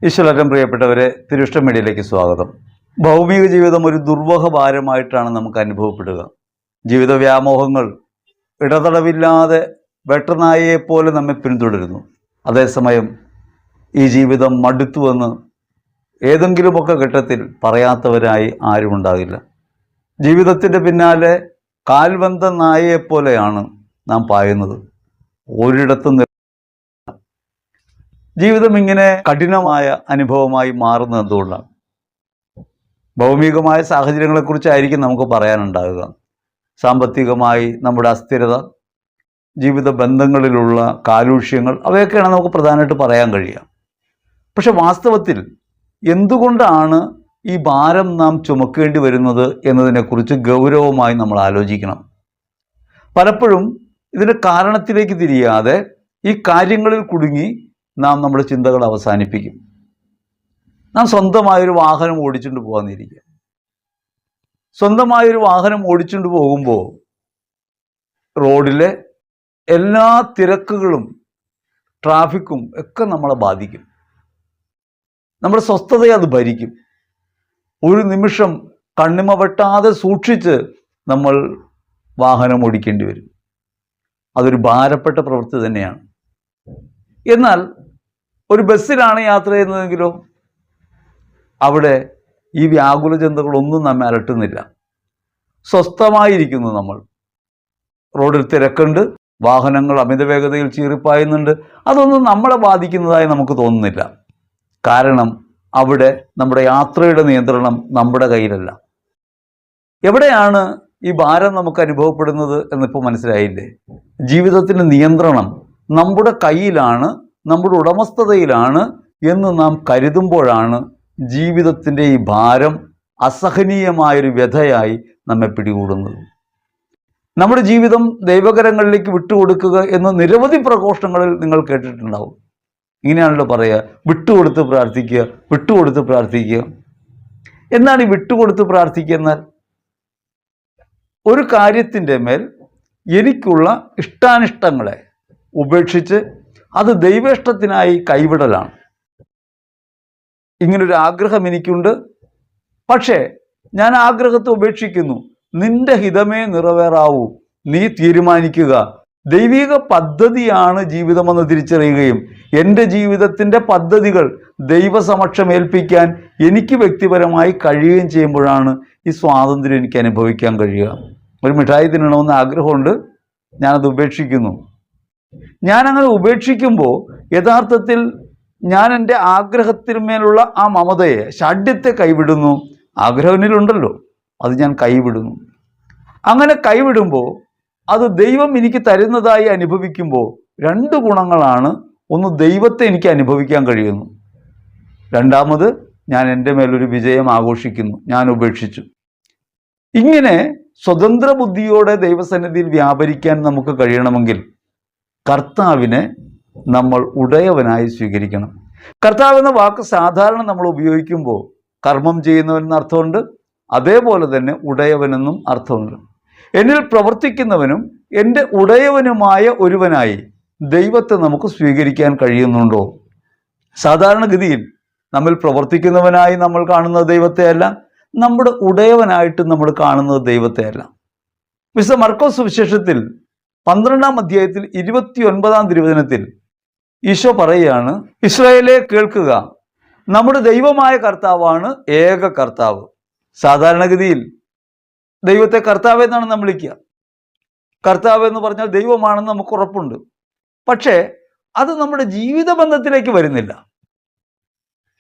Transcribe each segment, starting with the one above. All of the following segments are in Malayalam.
ഈശ്വരൻ പ്രിയപ്പെട്ടവരെ, തിരുഷ്ട മീഡിയയിലേക്ക് സ്വാഗതം. ഭൗമിക ജീവിതം ഒരു ദുർവഹ ഭാരമായിട്ടാണ് നമുക്ക് അനുഭവപ്പെടുക. ജീവിത വ്യാമോഹങ്ങൾ ഇടതടവില്ലാതെ വെട്ടനായയെപ്പോലെ നമ്മെ പിന്തുടരുന്നു. അതേസമയം ഈ ജീവിതം മടുത്തുവെന്ന് ഏതെങ്കിലുമൊക്കെ ഘട്ടത്തിൽ പറയാത്തവരായി ആരുമുണ്ടാകില്ല. ജീവിതത്തിൻ്റെ പിന്നാലെ കാൽവന്ത നായയെപ്പോലെയാണ് നാം പായുന്നത്. ഒരിടത്തും ജീവിതം ഇങ്ങനെ കഠിനമായ അനുഭവമായി മാറുന്നത് എന്തുകൊണ്ടാണ്? ഭൗമികമായ സാഹചര്യങ്ങളെക്കുറിച്ചായിരിക്കും നമുക്ക് പറയാനുണ്ടാകുക. സാമ്പത്തികമായി നമ്മുടെ അസ്ഥിരത, ജീവിത ബന്ധങ്ങളിലുള്ള കാലൂഷ്യങ്ങൾ, അവയൊക്കെയാണ് നമുക്ക് പ്രധാനമായിട്ട് പറയാൻ കഴിയുക. പക്ഷെ വാസ്തവത്തിൽ എന്തുകൊണ്ടാണ് ഈ ഭാരം നാം ചുമക്കേണ്ടി വരുന്നത് എന്നതിനെക്കുറിച്ച് ഗൗരവമായി നമ്മൾ ആലോചിക്കണം. പലപ്പോഴും ഇതിൻ്റെ കാരണത്തിലേക്ക് തിരിയാതെ ഈ കാര്യങ്ങളിൽ കുടുങ്ങി നാം നമ്മുടെ ചിന്തകൾ അവസാനിപ്പിക്കും. നാം സ്വന്തമായൊരു വാഹനം ഓടിച്ചുകൊണ്ട് പോകാന്നിരിക്കുക. സ്വന്തമായൊരു വാഹനം ഓടിച്ചുകൊണ്ട് പോകുമ്പോൾ റോഡിലെ എല്ലാ തിരക്കുകളും ട്രാഫിക്കും ഒക്കെ നമ്മളെ ബാധിക്കും. നമ്മുടെ സ്വസ്ഥതയെ അത് ഭരിക്കും. ഒരു നിമിഷം കണ്ണിമ വെട്ടാതെ സൂക്ഷിച്ച് നമ്മൾ വാഹനം ഓടിക്കേണ്ടി വരും. അതൊരു ഭാരപ്പെട്ട പ്രവൃത്തി തന്നെയാണ്. എന്നാൽ ഒരു ബസ്സിലാണ് യാത്ര ചെയ്യുന്നതെങ്കിലോ അവിടെ ഈ വ്യാകുല ചിന്തകളൊന്നും നമ്മെ അലട്ടുന്നില്ല. സ്വസ്ഥമായിരിക്കുന്നു നമ്മൾ. റോഡിൽ തിരക്കുണ്ട്, വാഹനങ്ങൾ അമിത വേഗതയിൽ ചീറിപ്പായുന്നുണ്ട്. അതൊന്നും നമ്മളെ ബാധിക്കുന്നതായി നമുക്ക് തോന്നുന്നില്ല. കാരണം അവിടെ നമ്മുടെ യാത്രയുടെ നിയന്ത്രണം നമ്മുടെ കയ്യിലല്ല. എവിടെയാണ് ഈ ഭാരം നമുക്ക് അനുഭവപ്പെടുന്നത് എന്നിപ്പോൾ മനസ്സിലായില്ലേ? ജീവിതത്തിൻ്റെ നിയന്ത്രണം നമ്മുടെ കയ്യിലാണ്, നമ്മുടെ ഉടമസ്ഥതയിലാണ് എന്ന് നാം കരുതുമ്പോഴാണ് ജീവിതത്തിൻ്റെ ഈ ഭാരം അസഹനീയമായൊരു വ്യഥയായി നമ്മെ പിടികൂടുന്നത്. നമ്മുടെ ജീവിതം ദൈവകരങ്ങളിലേക്ക് വിട്ടുകൊടുക്കുക എന്ന് നിരവധി പ്രഘോഷണങ്ങളിൽ നിങ്ങൾ കേട്ടിട്ടുണ്ടാവും. ഇങ്ങനെയാണല്ലോ പറയുക, വിട്ടുകൊടുത്ത് പ്രാർത്ഥിക്കുക, വിട്ടുകൊടുത്ത് പ്രാർത്ഥിക്കുക. എന്താണ് ഈ വിട്ടുകൊടുത്ത് പ്രാർത്ഥിക്കുക എന്നാൽ? ഒരു കാര്യത്തിൻ്റെ മേൽ എനിക്കുള്ള ഇഷ്ടാനിഷ്ടങ്ങളെ ഉപേക്ഷിച്ച് അത് ദൈവേഷ്ടത്തിനായി കൈവിടലാണ്. ഇങ്ങനൊരു ആഗ്രഹം എനിക്കുണ്ട്, പക്ഷേ ഞാൻ ആഗ്രഹത്തെ ഉപേക്ഷിക്കുന്നു. നിന്റെ ഹിതമേ നിറവേറാവൂ, നീ തീരുമാനിക്കുക. ദൈവിക പദ്ധതിയാണ് ജീവിതമെന്ന് തിരിച്ചറിയുകയും എൻ്റെ ജീവിതത്തിൻ്റെ പദ്ധതികൾ ദൈവസമക്ഷം ഏൽപ്പിക്കാൻ എനിക്ക് വ്യക്തിപരമായി കഴിയുകയും ചെയ്യുമ്പോഴാണ് ഈ സ്വാതന്ത്ര്യം എനിക്ക് അനുഭവിക്കാൻ കഴിയുക. ഒരു മിഠായി തിന്നണമെന്ന് ആഗ്രഹമുണ്ട്, ഞാനത് ഉപേക്ഷിക്കുന്നു. ഞാനങ്ങനെ ഉപേക്ഷിക്കുമ്പോൾ യഥാർത്ഥത്തിൽ ഞാൻ എൻ്റെ ആഗ്രഹത്തിന്മേലുള്ള ആ മമതയെ, ഷാഢ്യത്തെ കൈവിടുന്നു. ആഗ്രഹം എന്നിലുണ്ടല്ലോ, അത് ഞാൻ കൈവിടുന്നു. അങ്ങനെ കൈവിടുമ്പോൾ അത് ദൈവം എനിക്ക് തരുന്നതായി അനുഭവിക്കുമ്പോൾ രണ്ട് ഗുണങ്ങളാണ്. ഒന്ന്, ദൈവത്തെ എനിക്ക് അനുഭവിക്കാൻ കഴിയുന്നു. രണ്ടാമത്, ഞാൻ എൻ്റെ മേലൊരു വിജയം ആഘോഷിക്കുന്നു, ഞാൻ ഉപേക്ഷിച്ചു. ഇങ്ങനെ സ്വതന്ത്ര ബുദ്ധിയോടെ ദൈവസന്നിധിയിൽ വ്യാപരിക്കാൻ നമുക്ക് കഴിയണമെങ്കിൽ കർത്താവിനെ നമ്മൾ ഉടയവനായി സ്വീകരിക്കണം. കർത്താവ് എന്ന വാക്ക് സാധാരണ നമ്മൾ ഉപയോഗിക്കുമ്പോൾ കർമ്മം ചെയ്യുന്നവനെന്ന് അർത്ഥമുണ്ട്, അതേപോലെ തന്നെ ഉടയവനെന്നും അർത്ഥമുണ്ട്. എന്നിൽ പ്രവർത്തിക്കുന്നവനും എൻ്റെ ഉടയവനുമായ ഒരുവനായി ദൈവത്തെ നമുക്ക് സ്വീകരിക്കാൻ കഴിയുന്നുണ്ടോ? സാധാരണഗതിയിൽ നമ്മിൽ പ്രവർത്തിക്കുന്നവനായി നമ്മൾ കാണുന്നത് ദൈവത്തെയല്ല, നമ്മുടെ ഉടയവനായിട്ട് നമ്മൾ കാണുന്നത് ദൈവത്തെയല്ല. വിശുദ്ധ മർക്കോസ് സുവിശേഷത്തിൽ 12-ാം അധ്യായത്തിൽ 29-ാം തിരുവചനത്തിൽ ഈശോ പറയുകയാണ്, ഇസ്രായേലേ കേൾക്കുക, നമ്മുടെ ദൈവമായ കർത്താവാണ് ഏക കർത്താവ്. സാധാരണഗതിയിൽ ദൈവത്തെ കർത്താവ് എന്നാണ് നമ്മൾ വിളിക്കുക. കർത്താവ് എന്ന് പറഞ്ഞാൽ ദൈവമാണെന്ന് നമുക്ക് ഉറപ്പുണ്ട്. പക്ഷേ അത് നമ്മുടെ ജീവിത ബന്ധത്തിലേക്ക് വരുന്നില്ല.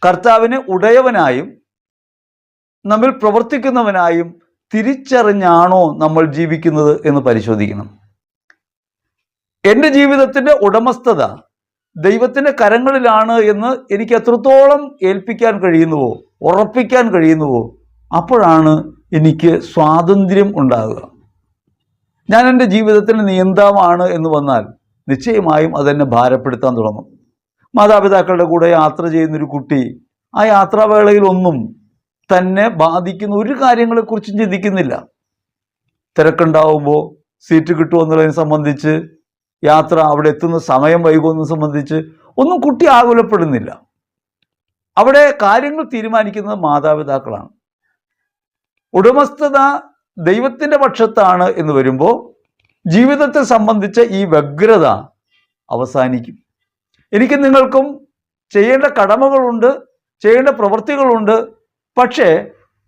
കർത്താവിനെ ഉടയവനായും നമ്മിൽ പ്രവർത്തിക്കുന്നവനായും തിരിച്ചറിഞ്ഞാണോ നമ്മൾ ജീവിക്കുന്നത് എന്ന് പരിശോധിക്കണം. എൻ്റെ ജീവിതത്തിൻ്റെ ഉടമസ്ഥത ദൈവത്തിൻ്റെ കരങ്ങളിലാണ് എന്ന് എനിക്ക് എത്രത്തോളം ഏൽപ്പിക്കാൻ കഴിയുന്നുവോ, ഉറപ്പിക്കാൻ കഴിയുന്നുവോ, അപ്പോഴാണ് എനിക്ക് സ്വാതന്ത്ര്യം ഉണ്ടാകുക. ഞാൻ എൻ്റെ ജീവിതത്തിന് നിയന്താവാണ് എന്ന് വന്നാൽ നിശ്ചയമായും അതെന്നെ ഭാരപ്പെടുത്താൻ തുടങ്ങും. മാതാപിതാക്കളുടെ കൂടെ യാത്ര ചെയ്യുന്നൊരു കുട്ടി ആ യാത്രാവേളയിലൊന്നും തന്നെ ബാധിക്കുന്ന ഒരു കാര്യങ്ങളെക്കുറിച്ചും ചിന്തിക്കുന്നില്ല. തിരക്കുണ്ടാവുമ്പോൾ സീറ്റ് കിട്ടുമെന്നുള്ളതിനെ സംബന്ധിച്ച്, യാത്ര അവിടെ എത്തുന്ന സമയം വൈകുമെന്ന് സംബന്ധിച്ച് ഒന്നും കുട്ടി ആകുലപ്പെടുന്നില്ല. അവിടെ കാര്യങ്ങൾ തീരുമാനിക്കുന്നത് മാതാപിതാക്കളാണ്. ഉടമസ്ഥത ദൈവത്തിൻ്റെ പക്ഷത്താണ് എന്ന് വരുമ്പോൾ ജീവിതത്തെ സംബന്ധിച്ച ഈ വ്യഗ്രത അവസാനിക്കും. എനിക്ക് നിങ്ങൾക്കും ചെയ്യേണ്ട കടമകളുണ്ട്, ചെയ്യേണ്ട പ്രവൃത്തികളുണ്ട്. പക്ഷേ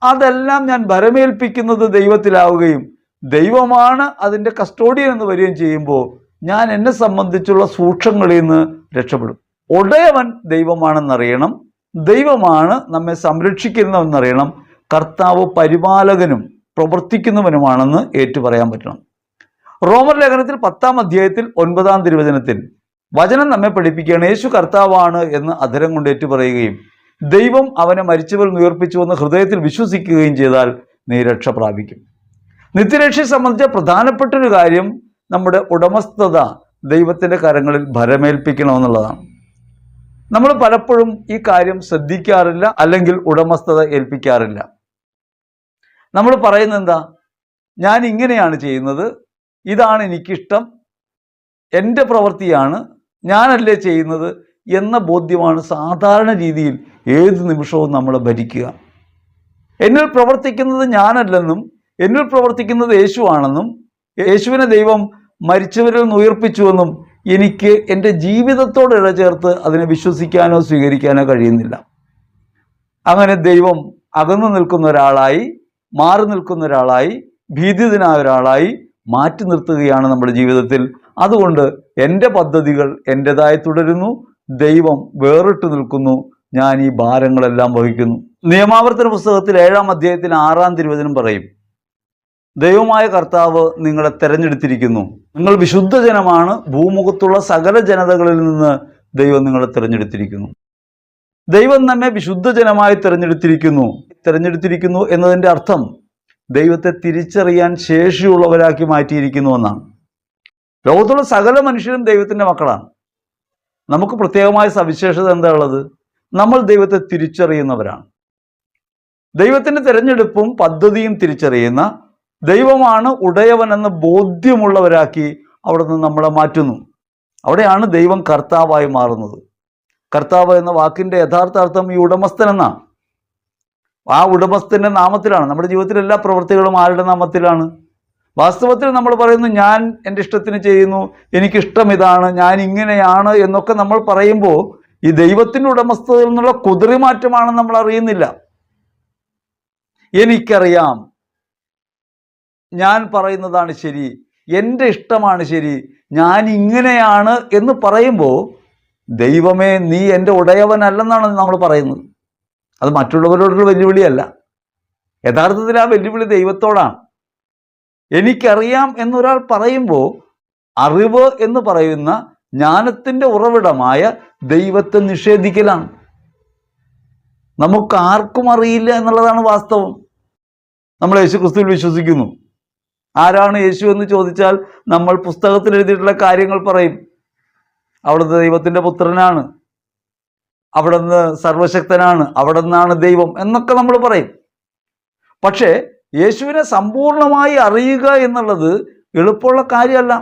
അതെല്ലാം ഞാൻ ഭരമേൽപ്പിക്കുന്നത് ദൈവത്തിലാവുകയും ദൈവമാണ് അതിൻ്റെ കസ്റ്റോഡിയൻ എന്ന് വരികയും ചെയ്യുമ്പോൾ ഞാൻ എന്നെ സംബന്ധിച്ചുള്ള സൂക്ഷ്മങ്ങളിൽ നിന്ന് രക്ഷപ്പെടും. ഉടയവൻ ദൈവമാണെന്നറിയണം, ദൈവമാണ് നമ്മെ സംരക്ഷിക്കുന്നതെന്നറിയണം, കർത്താവ് പരിപാലകനും പ്രവർത്തിക്കുന്നവനുമാണെന്ന് ഏറ്റുപറയാൻ പറ്റണം. റോമർ ലേഖനത്തിൽ 10-ാം അധ്യായത്തിൽ 9-ാം തിരുവചനത്തിൽ വചനം നമ്മെ പഠിപ്പിക്കുകയാണ്, യേശു കർത്താവാണ് എന്ന് അധരം കൊണ്ട് ഏറ്റുപറയുകയും ദൈവം അവനെ മരിച്ചവരിൽ നിന്ന് ഉയർപ്പിച്ചുവെന്ന് ഹൃദയത്തിൽ വിശ്വസിക്കുകയും ചെയ്താൽ നീ രക്ഷ പ്രാപിക്കും. നിത്യരക്ഷയെ സംബന്ധിച്ച പ്രധാനപ്പെട്ട ഒരു കാര്യം നമ്മുടെ ഉടമസ്ഥത ദൈവത്തിൻ്റെ കരങ്ങളിൽ ഭരമേൽപ്പിക്കണമെന്നുള്ളതാണ്. നമ്മൾ പലപ്പോഴും ഈ കാര്യം ശ്രദ്ധിക്കാറില്ല, അല്ലെങ്കിൽ ഉടമസ്ഥത ഏൽപ്പിക്കാറില്ല. നമ്മൾ പറയുന്നത് എന്താ, ഞാൻ ഇങ്ങനെയാണ് ചെയ്യുന്നത്, ഇതാണ് എനിക്കിഷ്ടം, എൻ്റെ പ്രവൃത്തിയാണ്, ഞാനല്ലേ ചെയ്യുന്നത് എന്ന ബോധ്യമാണ് സാധാരണ രീതിയിൽ ഏത് നിമിഷവും നമ്മളെ ഭരിക്കുക. എന്നിൽ പ്രവർത്തിക്കുന്നത് ഞാനല്ലെന്നും എന്നിൽ പ്രവർത്തിക്കുന്നത് യേശുവാണെന്നും യേശുവിനെ ദൈവം മരിച്ചവരിൽ നിന്ന് ഉയർപ്പിച്ചുവെന്നും എനിക്ക് എൻ്റെ ജീവിതത്തോട് ഇഴചേർത്ത് അതിനെ വിശ്വസിക്കാനോ സ്വീകരിക്കാനോ കഴിയുന്നില്ല. അങ്ങനെ ദൈവം അകന്നു നിൽക്കുന്ന ഒരാളായി, മാറി നിൽക്കുന്ന ഒരാളായി, ഭീതിതനായ ഒരാളായി മാറ്റി നിർത്തുകയാണ് നമ്മുടെ ജീവിതത്തിൽ. അതുകൊണ്ട് എൻ്റെ പദ്ധതികൾ എൻ്റെതായി തുടരുന്നു, ദൈവം വേറിട്ട് നിൽക്കുന്നു, ഞാൻ ഈ ഭാരങ്ങളെല്ലാം വഹിക്കുന്നു. നിയമാവർത്തന പുസ്തകത്തിൽ 7-ാം അധ്യായത്തിൽ 6-ാം തിരുവചനം പറയും, ദൈവമായ കർത്താവ് നിങ്ങളെ തിരഞ്ഞെടുത്തിരിക്കുന്നു, നിങ്ങൾ വിശുദ്ധ ജനമാണ്, ഭൂമുഖത്തുള്ള സകല ജനതകളിൽ നിന്ന് ദൈവം നിങ്ങളെ തിരഞ്ഞെടുത്തിരിക്കുന്നു. ദൈവം നമ്മെ വിശുദ്ധ ജനമായി തിരഞ്ഞെടുത്തിരിക്കുന്നു എന്നതിൻ്റെ അർത്ഥം ദൈവത്തെ തിരിച്ചറിയാൻ ശേഷിയുള്ളവരാക്കി മാറ്റിയിരിക്കുന്നു എന്നാണ്. ലോകത്തുള്ള സകല മനുഷ്യരും ദൈവത്തിൻ്റെ മക്കളാണ്. നമുക്ക് പ്രത്യേകമായ സവിശേഷത എന്താ ഉള്ളത്? നമ്മൾ ദൈവത്തെ തിരിച്ചറിയുന്നവരാണ്. ദൈവത്തിൻ്റെ തിരഞ്ഞെടുപ്പും പദ്ധതിയും തിരിച്ചറിയുന്ന, ദൈവമാണ് ഉടയവനെന്ന് ബോധ്യമുള്ളവരാക്കി അവിടെ നിന്ന് നമ്മളെ മാറ്റുന്നു. അവിടെയാണ് ദൈവം കർത്താവായി മാറുന്നത്. കർത്താവ് എന്ന വാക്കിൻ്റെ യഥാർത്ഥ അർത്ഥം ഈ ഉടമസ്ഥൻ എന്നാണ്. ആ ഉടമസ്ഥൻ്റെ നാമത്തിലാണ്. നമ്മുടെ ജീവിതത്തിലെ എല്ലാ പ്രവൃത്തികളും ആരുടെ നാമത്തിലാണ്? വാസ്തവത്തിൽ നമ്മൾ പറയുന്നു, ഞാൻ എൻ്റെ ഇഷ്ടത്തിന് ചെയ്യുന്നു, എനിക്കിഷ്ടം ഇതാണ്, ഞാൻ ഇങ്ങനെയാണ് എന്നൊക്കെ നമ്മൾ പറയുമ്പോൾ ഈ ദൈവത്തിൻ്റെ ഉടമസ്ഥതയിൽ നിന്നുള്ള കുതിറിമാറ്റമാണെന്ന് നമ്മൾ അറിയുന്നില്ല. എനിക്കറിയാം, ഞാൻ പറയുന്നതാണ് ശരി, എൻ്റെ ഇഷ്ടമാണ് ശരി, ഞാൻ ഇങ്ങനെയാണ് എന്ന് പറയുമ്പോൾ ദൈവമേ നീ എൻ്റെ ഉടയവനല്ലെന്നാണ് നമ്മൾ പറയുന്നത്. അത് മറ്റുള്ളവരോടുള്ള വെല്ലുവിളിയല്ല. യഥാർത്ഥത്തിൽ ആ വെല്ലുവിളി ദൈവത്തോടാണ്. എനിക്കറിയാം എന്നൊരാൾ പറയുമ്പോൾ അറിവ് എന്ന് പറയുന്ന ജ്ഞാനത്തിൻ്റെ ഉറവിടമായ ദൈവത്തെ നിഷേധിക്കലാണ്. നമുക്കാർക്കും അറിയില്ല എന്നുള്ളതാണ് വാസ്തവം. നമ്മൾ യേശു ക്രിസ്തുവിൽ വിശ്വസിക്കുന്നു. ആരാണ് യേശു എന്ന് ചോദിച്ചാൽ നമ്മൾ പുസ്തകത്തിൽ എഴുതിയിട്ടുള്ള കാര്യങ്ങൾ പറയും. അവിടുന്ന് ദൈവത്തിൻ്റെ പുത്രനാണ്, അവിടുന്ന് സർവശക്തനാണ്, അവിടെ നിന്നാണ് ദൈവം എന്നൊക്കെ നമ്മൾ പറയും. പക്ഷേ യേശുവിനെ സമ്പൂർണമായി അറിയുക എന്നുള്ളത് എളുപ്പമുള്ള കാര്യമല്ല.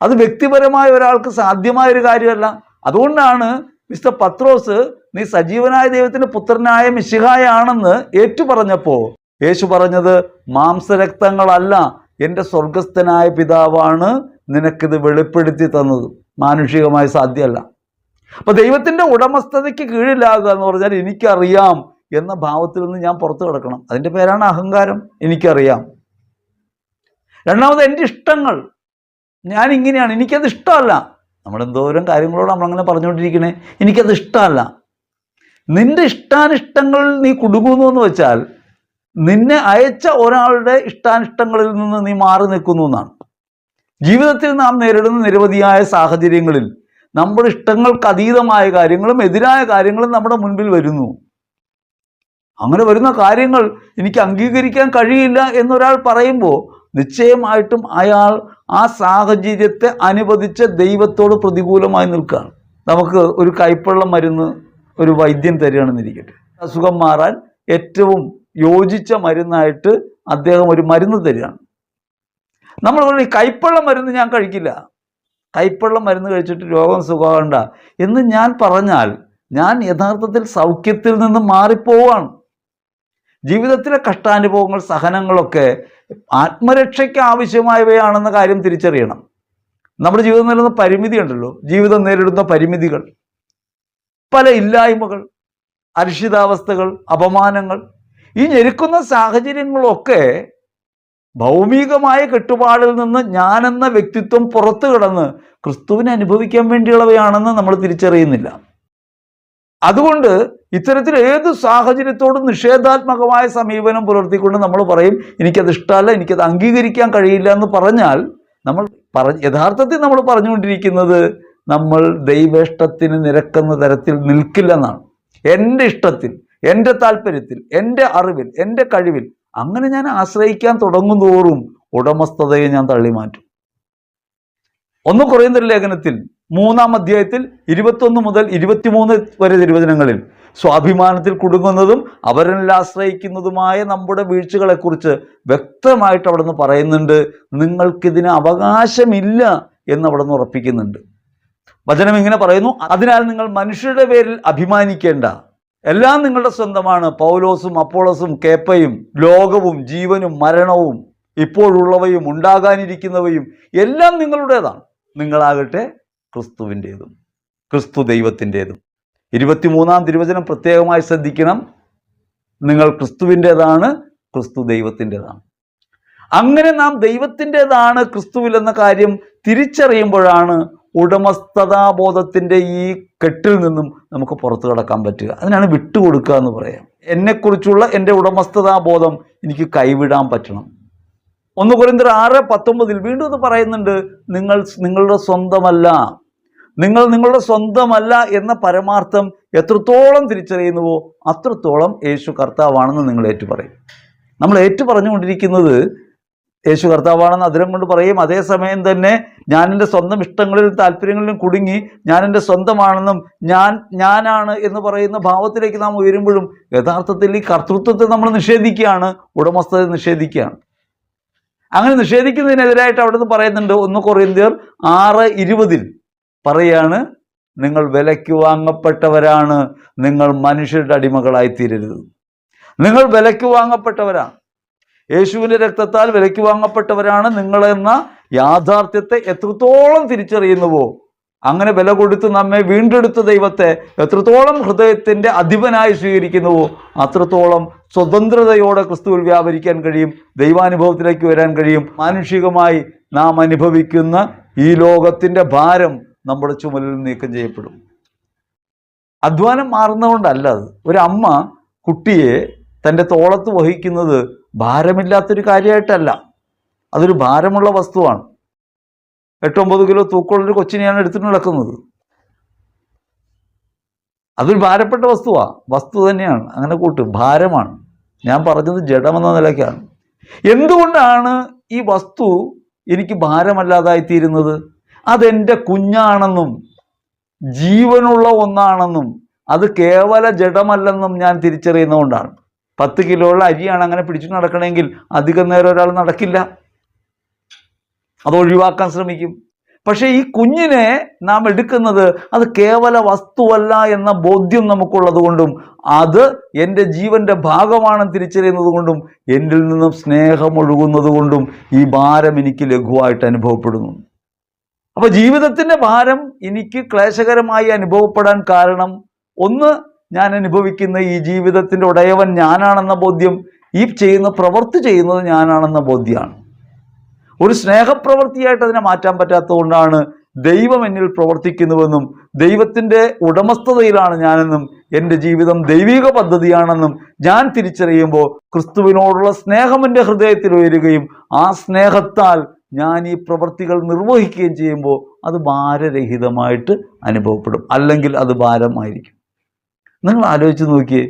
അത് വ്യക്തിപരമായ ഒരാൾക്ക് സാധ്യമായ ഒരു കാര്യമല്ല. അതുകൊണ്ടാണ് മിസ്റ്റർ പത്രോസ് നീ സജീവനായ ദൈവത്തിൻ്റെ പുത്രനായ മിശിഹായാണെന്ന് ഏറ്റുപറഞ്ഞപ്പോൾ യേശു പറഞ്ഞത്, മാംസരക്തങ്ങളല്ല, എൻ്റെ സ്വർഗസ്ഥനായ പിതാവാണ് നിനക്കിത് വെളിപ്പെടുത്തി തന്നത്, മാനുഷികമായി സാധ്യമല്ല. അപ്പോൾ ദൈവത്തിൻ്റെ ഉടമസ്ഥതയ്ക്ക് കീഴിലാകുക എന്ന് പറഞ്ഞാൽ എനിക്കറിയാം എന്ന ഭാവത്തിൽ നിന്ന് ഞാൻ പുറത്തു കിടക്കണം. അതിൻ്റെ പേരാണ് അഹങ്കാരം. എനിക്കറിയാം. രണ്ടാമത് എൻ്റെ ഇഷ്ടങ്ങൾ, ഞാൻ ഇങ്ങനെയാണ്, എനിക്കത് ഇഷ്ടമല്ല. നമ്മളെന്തോരം കാര്യങ്ങളോട് നമ്മളങ്ങനെ പറഞ്ഞുകൊണ്ടിരിക്കണേ, എനിക്കത് ഇഷ്ടമല്ല. നിൻ്റെ ഇഷ്ടാനിഷ്ടങ്ങളിൽ നീ കുടുങ്ങുന്നു എന്ന് വെച്ചാൽ നിന്നെ അയച്ച ഒരാളുടെ ഇഷ്ടാനിഷ്ടങ്ങളിൽ നിന്ന് നീ മാറി നിൽക്കുന്നു എന്നാണ്. ജീവിതത്തിൽ നാം നേരിടുന്ന നിരവധിയായ സാഹചര്യങ്ങളിൽ നമ്മുടെ ഇഷ്ടങ്ങൾക്ക് അതീതമായ കാര്യങ്ങളും എതിരായ കാര്യങ്ങളും നമ്മുടെ മുൻപിൽ വരുന്നു. അങ്ങനെ വരുന്ന കാര്യങ്ങൾ എനിക്ക് അംഗീകരിക്കാൻ കഴിയില്ല എന്നൊരാൾ പറയുമ്പോൾ നിശ്ചയമായിട്ടും അയാൾ ആ സാഹചര്യത്തെ അനുവദിച്ച ദൈവത്തോട് പ്രതികൂലമായി നിൽക്കുകയാണ്. നമുക്ക് ഒരു കൈപ്പുള്ള മരുന്ന് ഒരു വൈദ്യൻ തരികയാണെന്നിരിക്കട്ടെ. അസുഖം മാറാൻ ഏറ്റവും യോജിച്ച മരുന്നായിട്ട് അദ്ദേഹം ഒരു മരുന്ന് തരികയാണ്. നമ്മൾ ഈ കൈപ്പുള്ള മരുന്ന് ഞാൻ കഴിക്കില്ല, കൈപ്പുള്ള മരുന്ന് കഴിച്ചിട്ട് രോഗം സുഖമാകണ്ട എന്ന് ഞാൻ പറഞ്ഞാൽ ഞാൻ യഥാർത്ഥത്തിൽ സൗഖ്യത്തിൽ നിന്ന് മാറിപ്പോവാണ്. ജീവിതത്തിലെ കഷ്ടാനുഭവങ്ങൾ, സഹനങ്ങളൊക്കെ ആത്മരക്ഷയ്ക്ക് ആവശ്യമായവയാണെന്ന കാര്യം തിരിച്ചറിയണം. നമ്മുടെ ജീവിതം നേരിടുന്ന പരിമിതി ഉണ്ടല്ലോ, ജീവിതം നേരിടുന്ന പരിമിതികൾ, പല ഇല്ലായ്മകൾ, അരിഷിതാവസ്ഥകൾ, അപമാനങ്ങൾ, ഈ ഞെരുക്കുന്ന സാഹചര്യങ്ങളൊക്കെ ഭൗമികമായ കെട്ടുപാടിൽ നിന്ന് ഞാനെന്ന വ്യക്തിത്വം പുറത്തു കിടന്ന് ക്രിസ്തുവിനെ അനുഭവിക്കാൻ വേണ്ടിയുള്ളവയാണെന്ന് നമ്മൾ തിരിച്ചറിയുന്നില്ല. അതുകൊണ്ട് ഇത്തരത്തിൽ ഏത് സാഹചര്യത്തോടും നിഷേധാത്മകമായ സമീപനം പുലർത്തിക്കൊണ്ട് നമ്മൾ പറയും എനിക്കത് ഇഷ്ടമല്ല, എനിക്കത് അംഗീകരിക്കാൻ കഴിയില്ല എന്ന് പറഞ്ഞാൽ നമ്മൾ യഥാർത്ഥത്തിൽ നമ്മൾ പറഞ്ഞുകൊണ്ടിരിക്കുന്നത് നമ്മൾ ദൈവേഷ്ടത്തിന് നിരക്കുന്ന തരത്തിൽ നിൽക്കില്ലെന്നാണ്. എൻ്റെ ഇഷ്ടത്തിൽ, എൻ്റെ താല്പര്യത്തിൽ, എൻ്റെ അറിവിൽ, എൻ്റെ കഴിവിൽ അങ്ങനെ ഞാൻ ആശ്രയിക്കാൻ തുടങ്ങുന്തോറും ഉടമസ്ഥതയെ ഞാൻ തള്ളിമാറ്റും. 1 കൊരിന്ത്യർ ലേഖനത്തിൽ 3-ാം അധ്യായത്തിൽ 21 മുതൽ 23 വരെ തിരുവചനങ്ങളിൽ സ്വാഭിമാനത്തിൽ കുടുങ്ങുന്നതും അവരിൽ ആശ്രയിക്കുന്നതുമായ നമ്മുടെ വീഴ്ചകളെക്കുറിച്ച് വ്യക്തമായിട്ട് അവിടെ നിന്ന് പറയുന്നുണ്ട്. നിങ്ങൾക്കിതിന് അവകാശമില്ല എന്ന് അവിടെ നിന്ന് ഉറപ്പിക്കുന്നുണ്ട്. വചനം ഇങ്ങനെ പറയുന്നു, അതിനാൽ നിങ്ങൾ മനുഷ്യരുടെ പേരിൽ അഭിമാനിക്കേണ്ട, എല്ലാം നിങ്ങളുടെ സ്വന്തമാണ്. പൗലോസും അപ്പോളോസും കേപ്പയും ലോകവും ജീവനും മരണവും ഇപ്പോഴുള്ളവയും ഉണ്ടാകാനിരിക്കുന്നവയും എല്ലാം നിങ്ങളുടേതാണ്. നിങ്ങളാകട്ടെ ക്രിസ്തുവിൻ്റേതും ക്രിസ്തു ദൈവത്തിൻ്റേതും. 23-ാം തിരുവചനം പ്രത്യേകമായി ശ്രദ്ധിക്കണം. നിങ്ങൾ ക്രിസ്തുവിൻ്റേതാണ്, ക്രിസ്തു ദൈവത്തിൻ്റേതാണ്. അങ്ങനെ നാം ദൈവത്തിൻ്റേതാണ് ക്രിസ്തുവിൽ എന്ന കാര്യം തിരിച്ചറിയുമ്പോഴാണ് ഉടമസ്ഥതാബോധത്തിൻ്റെ ഈ കെട്ടിൽ നിന്നും നമുക്ക് പുറത്തു കടക്കാൻ പറ്റുക. അതിനാണ് വിട്ടുകൊടുക്കുക എന്ന് പറയാം. എന്നെക്കുറിച്ചുള്ള എൻ്റെ ഉടമസ്ഥതാബോധം എനിക്ക് കൈവിടാൻ പറ്റണം. 1 കൊരിന്ത്യർ 6:19 വീണ്ടും ഇത് പറയുന്നുണ്ട്, നിങ്ങൾ നിങ്ങളുടെ സ്വന്തമല്ല. നിങ്ങൾ നിങ്ങളുടെ സ്വന്തമല്ല എന്ന പരമാർത്ഥം എത്രത്തോളം തിരിച്ചറിയുന്നുവോ അത്രത്തോളം യേശു കർത്താവാണെന്ന് നിങ്ങൾ ഏറ്റുപറയും. നമ്മൾ ഏറ്റുപറഞ്ഞുകൊണ്ടിരിക്കുന്നത് യേശു കർത്താവാണെന്ന് അതിരം കൊണ്ട് പറയും. അതേസമയം തന്നെ ഞാൻ എൻ്റെ സ്വന്തം ഇഷ്ടങ്ങളിലും താല്പര്യങ്ങളിലും കുടുങ്ങി ഞാൻ എൻ്റെ സ്വന്തമാണെന്നും ഞാനാണ് എന്ന് പറയുന്ന ഭാവത്തിലേക്ക് നാം ഉയരുമ്പോഴും യഥാർത്ഥത്തിൽ ഈ കർത്തൃത്വത്തെ നമ്മൾ നിഷേധിക്കുകയാണ്, ഉടമസ്ഥത നിഷേധിക്കുകയാണ്. അങ്ങനെ നിഷേധിക്കുന്നതിനെതിരായിട്ട് അവിടെ നിന്ന് പറയുന്നുണ്ട്. 1 കൊരിന്ത്യർ 6:20 പറയാണ്, നിങ്ങൾ വിലയ്ക്ക് വാങ്ങപ്പെട്ടവരാണ്, നിങ്ങൾ മനുഷ്യരുടെ അടിമകളായി തീരരുത്. നിങ്ങൾ വിലയ്ക്ക് വാങ്ങപ്പെട്ടവരാണ്, യേശുവിൻ്റെ രക്തത്താൽ വിലയ്ക്ക് വാങ്ങപ്പെട്ടവരാണ് നിങ്ങളെന്ന യാഥാർത്ഥ്യത്തെ എത്രത്തോളം തിരിച്ചറിയുന്നുവോ, അങ്ങനെ വില കൊടുത്ത് നമ്മെ വീണ്ടെടുത്ത ദൈവത്തെ എത്രത്തോളം ഹൃദയത്തിൻ്റെ അധിപനായി സ്വീകരിക്കുന്നുവോ അത്രത്തോളം സ്വതന്ത്രതയോടെ ക്രിസ്തുവിൽ വ്യാപരിക്കാൻ കഴിയും, ദൈവാനുഭവത്തിലേക്ക് വരാൻ കഴിയും. മാനുഷികമായി നാം അനുഭവിക്കുന്ന ഈ ലോകത്തിൻ്റെ ഭാരം നമ്മുടെ ചുമലിൽ നീക്കം ചെയ്യപ്പെടും. അധ്വാനം മാറുന്നതുകൊണ്ടല്ല അത്. ഒരമ്മ കുട്ടിയെ തൻ്റെ തോളത്ത് വഹിക്കുന്നത് ഭാരമില്ലാത്തൊരു കാര്യമായിട്ടല്ല, അതൊരു ഭാരമുള്ള വസ്തുവാണ്. 8-9 കിലോ തൂക്കമുള്ളൊരു കൊച്ചിനെയാണ് എടുത്തിട്ട് നടക്കുന്നത്. അതൊരു ഭാരപ്പെട്ട വസ്തു തന്നെയാണ്. അങ്ങനെ ഭാരമാണ്. ഞാൻ പറഞ്ഞത് ജഡമെന്ന നിലയ്ക്കാണ്. എന്തുകൊണ്ടാണ് ഈ വസ്തു എനിക്ക് ഭാരമല്ലാതായിത്തീരുന്നത്? അതെൻ്റെ കുഞ്ഞാണെന്നും ജീവനുള്ള ഒന്നാണെന്നും അത് കേവല ജഡമല്ലെന്നും ഞാൻ തിരിച്ചറിയുന്നതുകൊണ്ടാണ്. 10 കിലോയുള്ള അരിയാണ് അങ്ങനെ പിടിച്ചു നടക്കണമെങ്കിൽ അധികം നേരം ഒരാൾ നടക്കില്ല, അത് ഒഴിവാക്കാൻ ശ്രമിക്കും. പക്ഷേ ഈ കുഞ്ഞിനെ നാം എടുക്കുന്നത് അത് കേവല വസ്തുവല്ല എന്ന ബോധ്യം നമുക്കുള്ളത് കൊണ്ടും അത് എൻ്റെ ജീവൻ്റെ ഭാഗമാണെന്ന് തിരിച്ചറിയുന്നത് കൊണ്ടും എന്നിൽ നിന്നും സ്നേഹം ഒഴുകുന്നത് കൊണ്ടും ഈ ഭാരം എനിക്ക് ലഘുവായിട്ട് അനുഭവപ്പെടുന്നു. അപ്പോൾ ജീവിതത്തിൻ്റെ ഭാരം എനിക്ക് ക്ലേശകരമായി അനുഭവപ്പെടാൻ കാരണം ഒന്ന്, ഞാൻ അനുഭവിക്കുന്ന ഈ ജീവിതത്തിൻ്റെ ഉടയവൻ ഞാനാണെന്ന ബോധ്യം, ഈ പ്രവൃത്തി ചെയ്യുന്നത് ഞാനാണെന്ന ബോധ്യമാണ്. ഒരു സ്നേഹപ്രവൃത്തിയായിട്ട് അതിനെ മാറ്റാൻ പറ്റാത്തതുകൊണ്ടാണ് ദൈവം എന്നിൽ പ്രവർത്തിക്കുന്നുവെന്നും ദൈവത്തിൻ്റെ ഉടമസ്ഥതയിലാണ് ഞാനെന്നും എൻ്റെ ജീവിതം ദൈവിക പദ്ധതിയാണെന്നും ഞാൻ തിരിച്ചറിയുമ്പോൾ ക്രിസ്തുവിനോടുള്ള സ്നേഹം എൻ്റെ ഹൃദയത്തിൽ ഉയരുകയും ആ സ്നേഹത്താൽ ഞാൻ ഈ പ്രവൃത്തികൾ നിർവഹിക്കുകയും ചെയ്യുമ്പോൾ അത് ഭാരരഹിതമായിട്ട് അനുഭവപ്പെടും. അല്ലെങ്കിൽ അത് ഭാരമായിരിക്കും. നിങ്ങൾ ആലോചിച്ച് നോക്കിയേ,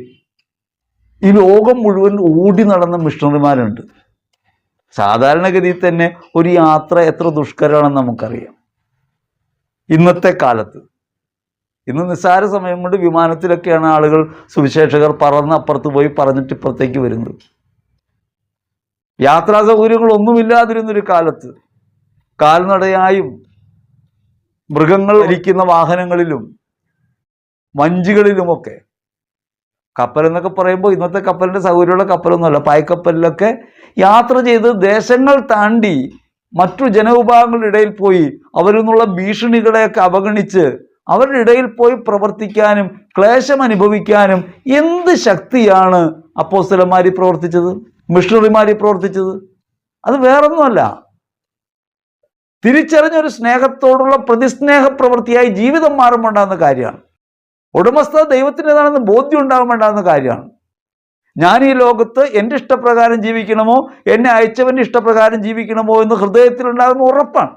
ഈ ലോകം മുഴുവൻ ഓടി നടന്ന മിഷണറിമാരുണ്ട്. സാധാരണഗതിയിൽ തന്നെ ഒരു യാത്ര എത്ര ദുഷ്കരമാണെന്ന് നമുക്കറിയാം. ഇന്നത്തെ കാലത്ത് ഇന്ന് നിസ്സാര സമയം കൊണ്ട് വിമാനത്തിലൊക്കെയാണ് ആളുകൾ, സുവിശേഷകർ പറന്ന് അപ്പുറത്ത് പോയി പറഞ്ഞിട്ട് ഇപ്പുറത്തേക്ക് വരുന്നത്. യാത്രാ സൗകര്യങ്ങളൊന്നുമില്ലാതിരുന്നൊരു കാലത്ത് കാൽനടയായും മൃഗങ്ങൾ ഇരിക്കുന്ന വാഹനങ്ങളിലും വഞ്ചികളിലുമൊക്കെ. കപ്പൽ എന്നൊക്കെ പറയുമ്പോൾ ഇന്നത്തെ കപ്പലിൻ്റെ സൗകര്യമുള്ള കപ്പലൊന്നുമല്ല. പായ്ക്കപ്പലിലൊക്കെ യാത്ര ചെയ്ത് ദേശങ്ങൾ താണ്ടി മറ്റു ജനവിഭാഗങ്ങളുടെ ഇടയിൽ പോയി അവരിൽ നിന്നുള്ള ഭീഷണികളെയൊക്കെ അവഗണിച്ച് അവരുടെ ഇടയിൽ പോയി പ്രവർത്തിക്കാനും ക്ലേശം അനുഭവിക്കാനും എന്ത് ശക്തിയാണ് അപ്പോസ്തലന്മാർ പ്രവർത്തിച്ചത്, മിഷണറിമാർ പ്രവർത്തിച്ചത്? അത് വേറൊന്നുമല്ല, തിരിച്ചറിഞ്ഞൊരു സ്നേഹത്തോടുള്ള പ്രതിസ്നേഹ പ്രവൃത്തിയായി ജീവിതം മാറുമ്പോണ്ടാകുന്ന കാര്യമാണ്. ഉടമസ്ഥത ദൈവത്തിൻ്റെതാണെന്ന് ബോധ്യം ഉണ്ടാകുമ്പോണ്ടാകുന്ന കാര്യമാണ്. ഞാൻ ഈ ലോകത്ത് എൻ്റെ ഇഷ്ടപ്രകാരം ജീവിക്കണമോ എന്നെ അയച്ചവൻ്റെ ഇഷ്ടപ്രകാരം ജീവിക്കണമോ എന്ന് ഹൃദയത്തിലുണ്ടാകുന്ന ഉറപ്പാണ്.